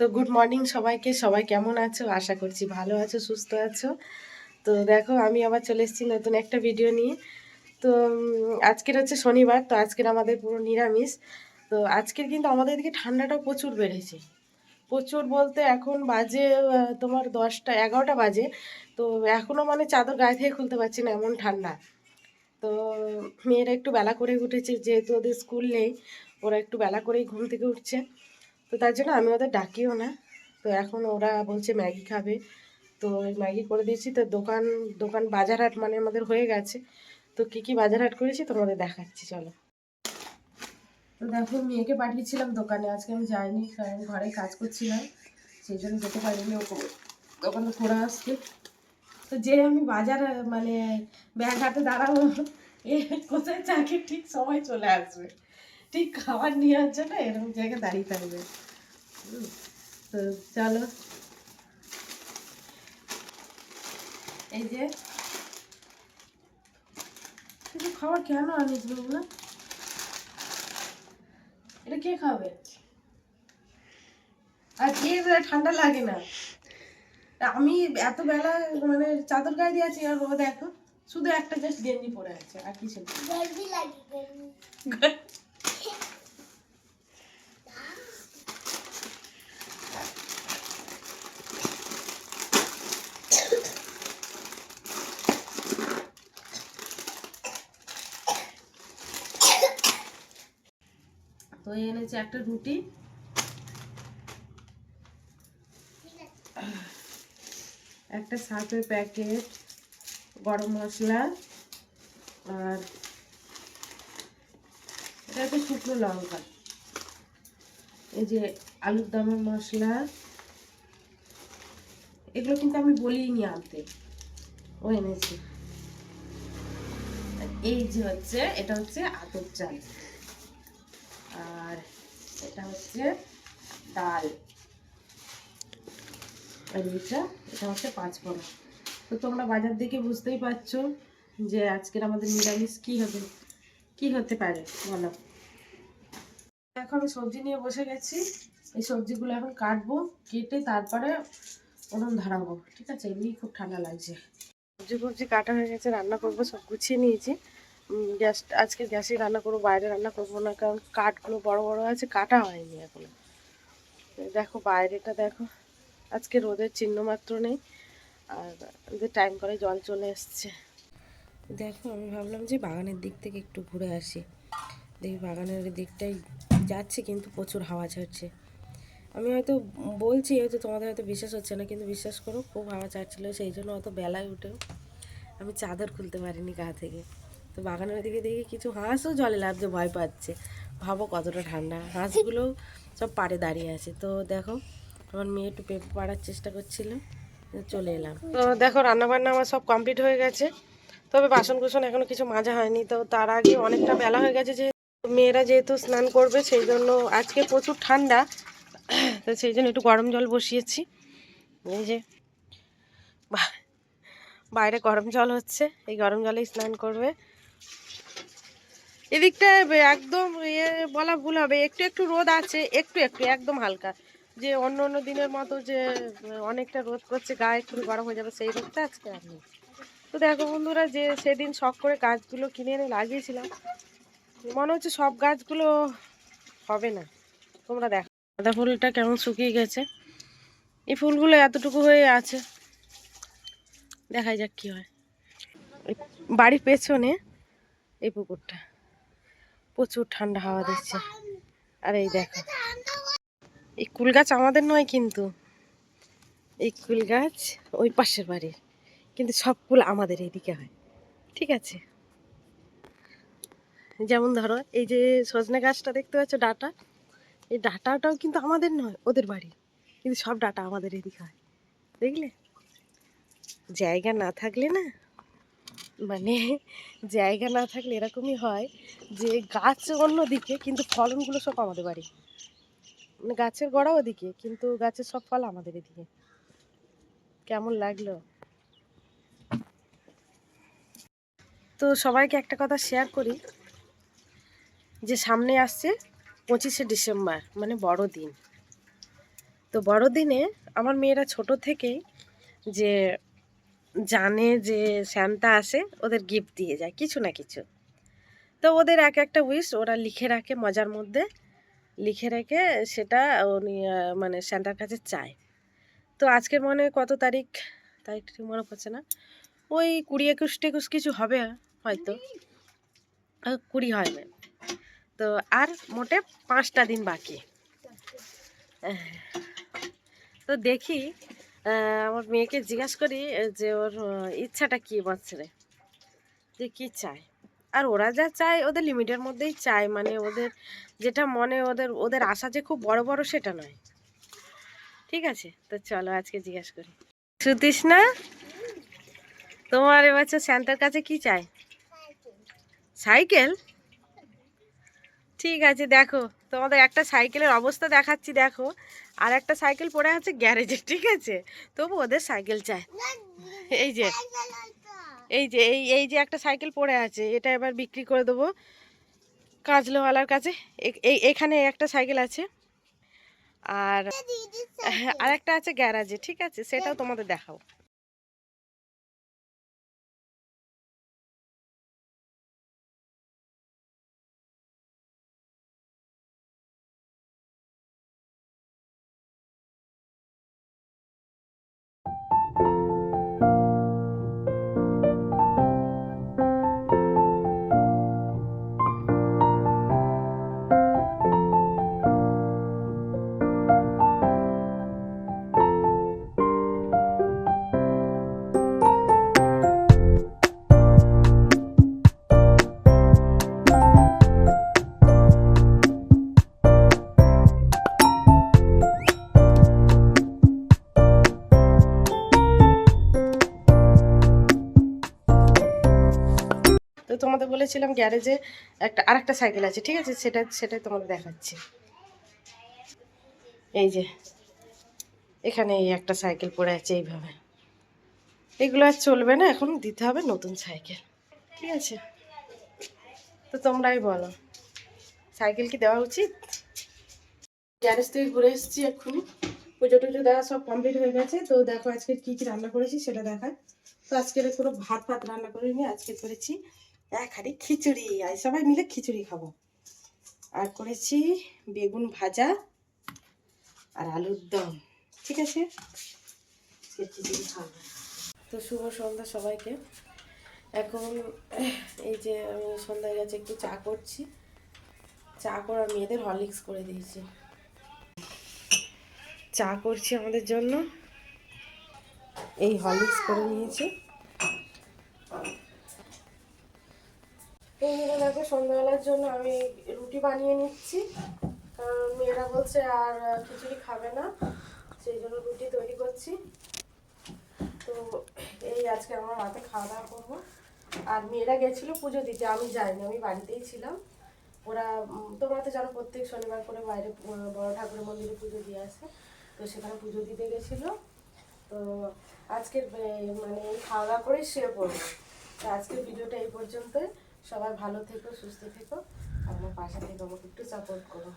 তো good morning সবাইকে। সবাই কেমন আছো? আশা করছি ভালো আছো, সুস্থ আছো। তো দেখো আমি আবার চলে এসেছি নতুন একটা ভিডিও নিয়ে। তো আজকের হচ্ছে শনিবার, তো আজকের আমাদের পুরো নিরামিষ। তো আজকের কিন্তু আমাদের এদিকে ঠান্ডাটাও প্রচুর বেড়েছে। প্রচুর বলতে এখন বাজে তোমার 10টা 11টা বাজে। তো এখনও মানে চাদর গায়ে থেকে খুলতে পারছি না, এমন ঠান্ডা। তো মেয়েরা একটু বেলা করে উঠেছে, যেহেতু ওদের স্কুল নেই, ওরা একটু বেলা করেই ঘুম থেকে উঠছে। তো তার জন্য আমি ওদের ডাকিও না। তো এখন ওরা বলছে ম্যাগি খাবে, তো ওই ম্যাগি করে দিয়েছি। তো দোকান দোকান বাজার হাট মানে আমাদের হয়ে গেছে। তো কী কী বাজার হাট করেছি তোমাদের দেখাচ্ছি, চলো। তো দেখো মেয়েকে পাঠিয়েছিলাম দোকানে, আজকে আমি যাইনি কারণ ঘরে কাজ করছিলাম, সেই জন্য যেতে পারিনি। ও দোকানে খোলা আসছে। তো যে আমি বাজার মানে ব্যাগ হাতে দাঁড়াবো, এ কোথায় চাকরি ঠিক সময় চলে আসবে, ঠিক খাবার নেওয়ার জন্য এরকম জায়গায় দাঁড়িয়ে থাকবে। তো চলো, এই যে কিছু খাবার কেন আনিস না, এটা কে খাবে? আর কে ঠান্ডা লাগে না? আমি এত বেলা মানে চাদর গায়ে দিয়ে আছি, আর ও দেখো শুধু একটা জাস্ট গেঞ্জি পরে আছে, আর কিছু তো এনেছে একটা রুটি, একটা সার্ফের প্যাকেট, গরম মশলা, আর এটা হচ্ছে শুকনো লঙ্কা, এই যে আলুর দমের মশলা। এগুলো কিন্তু আমি বলিনি আনতে, ও এনেছে। এই যে হচ্ছে, এটা হচ্ছে আতপ চাল, আর এটা হচ্ছে ডাল, আর এটা হচ্ছে পাঁচফোড়ন। তো তোমরা বাজার দেখে বুঝতেই পারছো যে আজকের আমাদের নিরামিষ কি হতে পারে বলো। এখন আমি সবজি নিয়ে বসে গেছি, এই সবজিগুলো এখন কাটবো, কেটে তারপরে উনুন ধরাবো। ঠিক আছে, এমনি খুব ঠান্ডা লাগছে। সবজি কাটা হয়ে গেছে, রান্না করবো, সব গুছিয়ে নিয়েছি। আজকে গ্যাসে রান্না করবো, বাইরে রান্না করবো না, কারণ কাঠগুলো বড় বড় আছে, কাটা হয়নি এখনো। দেখো বাইরেটা দেখো, আজকে রোদের চিহ্ন মাত্র নেই, আর টাইম করে জল চলে এসছে। দেখো আমি ভাবলাম যে বাগানের দিক থেকে একটু ঘুরে আসি। দেখি বাগানের দিকটাই যাচ্ছে, কিন্তু প্রচুর হাওয়া ছাড়ছে। আমি হয়তো বলছি, হয়তো তোমাদের হয়তো বিশ্বাস হচ্ছে না, কিন্তু বিশ্বাস করো খুব হাওয়া ছাড়ছিল, সেই জন্য অত বেলায় উঠেও আমি চাদর খুলতে পারিনি গা থেকে। তো বাগানের দিকে দেখি কিছু হাঁসও জলে লাফতে ভয় পাচ্ছে, ভাবো কতটা ঠান্ডা। হাঁসগুলোও সব পাড়ে দাঁড়িয়ে আছে। তো দেখো আমার মেয়ে একটু পেঁপে পাড়ার চেষ্টা করছিল, চলে এলাম। তো দেখো রান্নাবান্না আমার সব কমপ্লিট হয়ে গেছে, তবে বাসন কুসন এখনো কিছু মাজা হয়নি। তো তার আগে অনেকটা বেলা হয়ে গেছে, যে মেয়েরা যেহেতু স্নান করবে, সেই জন্য আজকে প্রচুর ঠান্ডা, তো সেই জন্য একটু গরম জল বসিয়েছি। এই যে বাইরে গরম জল হচ্ছে, এই গরম জলেই স্নান করবে। এদিকটায় একদম বলা ভুল হবে, একটু একটু রোদ আছে, একটু একটু একদম হালকা, যে অন্য অন্য দিনের মতো যে অনেকটা রোদ করছে, গায়ে একটু গরম হয়ে যাবে, সেই রোদটা আজকে আর নেই। তো দেখো বন্ধুরা, যে সেদিন শখ করে গাছগুলো কিনে এনে লাগিয়েছিলাম, মনে হচ্ছে সব গাছগুলো হবে না। তোমরা দেখো গাঁদা ফুলটা কেমন শুকিয়ে গেছে, এই ফুলগুলো এতটুকু হয়ে আছে, দেখাই যাক কি হয়। বাড়ির পেছনে এই পুকুরটা, প্রচুর ঠান্ডা হাওয়া দিচ্ছে। আর এই দেখো, এই কুল গাছ আমাদের নয়, কিন্তু এই কুল গাছ ওই পাশের বাড়ির, কিন্তু সব কুল আমাদের এইদিকে হয়। ঠিক আছে, যেমন ধরো এই যে সজনে গাছটা দেখতে পাচ্ছ, ডাটা, এই ডাটাটাও কিন্তু আমাদের নয়, ওদের বাড়ি, কিন্তু সব ডাটা আমাদের এদিকে হয়। দেখলে, জায়গা না থাকলে না, মানে জায়গা না থাকলে এরকমই হয়, যে গাছ অন্য দিকে কিন্তু ফলনগুলো সব আমাদের বাড়ি, মানে গাছের গোড়া ওদিকে, কিন্তু গাছের সব ফল আমাদের এদিকে। কেমন লাগলো? তো সবাইকে একটা কথা শেয়ার করি, যে সামনে আসছে 25শে ডিসেম্বর, মানে বড়দিন। তো বড়দিনে আমার মেয়েরা ছোট থেকেই যে জানে যে স্যান্টা আসে, ওদের গিফট দিয়ে যায় কিছু না কিছু। তো ওদের এক একটা উইশ ওরা লিখে রাখে, মজার মধ্যে লিখে রেখে সেটা উনি মানে স্যান্টার কাছে চায়। তো আজকের মনে কত তারিখ, তারিখ ঠিক মনে পড়ছে না, ওই 20, 21 কিছু হবে হয়তো, 20 হয় না। তো আর মোটে 5টা দিন বাকি। তো দেখি আমার মেয়েকে জিজ্ঞাসা করি যে ওর ইচ্ছাটা কী বছরে, যে কী চায়। আর ওরা যা চায় ওদের লিমিটের মধ্যেই চায়, মানে ওদের যেটা মনে ওদের ওদের আশা যে খুব বড় বড় সেটা নয়। ঠিক আছে, তো চলো আজকে জিজ্ঞাসা করি। সুতৃষ্ণা, তোমার এবছর স্যান্টার কাছে কি চাই? সাইকেল? ঠিক আছে, দেখো তোমাদের একটা সাইকেলের অবস্থা দেখাচ্ছি, দেখো আর একটা সাইকেল পড়ে আছে গ্যারেজে, ঠিক আছে, তবু ওদের সাইকেল চায়। এই যে এই যে এই যে একটা সাইকেল পড়ে আছে, এটা এবার বিক্রি করে দেবো কাজলোওয়ালার কাছে। এখানে একটা সাইকেল আছে, আর আর একটা আছে গ্যারাজে, ঠিক আছে, সেটাও তোমাদের দেখাও। তো তোমাদের বলেছিলাম গ্যারেজে আরেকটা সাইকেল আছে, ঠিক আছে, সেটাই তোমাদের দেখাচ্ছি। এই যে এখানে এই একটা সাইকেল পড়ে আছে এইভাবে, এগুলো আর চলবে না, এখন দিতে হবে নতুন সাইকেল, ঠিক আছে। তো তোমরাই বলো, সাইকেল কি দেওয়া উচিত? গ্যারেজ থেকে ঘুরে এসেছি এক্ষুনি, পুজো টুজো দেওয়া সব কমপ্লিট হয়ে গেছে। তো দেখো আজকে কি কি রান্না করেছি সেটা দেখায়। তো আজকে কোনো ভাত রান্না করিনি, আজকে করেছি এক হাঁড়ি খিচুড়ি, আর সবাই মিলে খিচুড়ি খাবো। আর করেছি বেগুন ভাজা আর আলুর দম, ঠিক আছে, খিচুড়ি খাবো। তো শুভ সন্ধ্যা সবাইকে। এখন এই যে আমি সন্ধ্যায় গেছে একটু চা করছি, চা করা মেয়েদের হরলিক্স করে দিয়েছি, চা করছি আমাদের জন্য, এই হরলিক্স করে নিয়েছি। মেয়েরা দেখো সন্ধ্যাবেলার জন্য আমি রুটি বানিয়ে নিচ্ছি, কারণ মেয়েরা বলছে আর খিচুড়ি খাবে না, সেই জন্য রুটি তৈরি করছি। তো এই আজকে আমরা রাতে খাওয়া দাওয়া করবো। আর মেয়েরা গেছিলো পুজো দিতে, আমি যাইনি, আমি বাড়িতেই ছিলাম। ওরা তোমরা তো জানো প্রত্যেক শনিবার করে বাইরে বড় ঠাকুরের মন্দিরে পুজো দিয়ে আসে, তো সেখানে পুজো দিতে গেছিলো। তো আজকের মানে খাওয়া দাওয়া করে শুয়ে পড়বো। তো আজকের ভিডিওটা এই পর্যন্তই। সবাই ভালো থেকো, সুস্থ থেকো, আর আমার পাশে থেকে আমাকে একটু সাপোর্ট করো।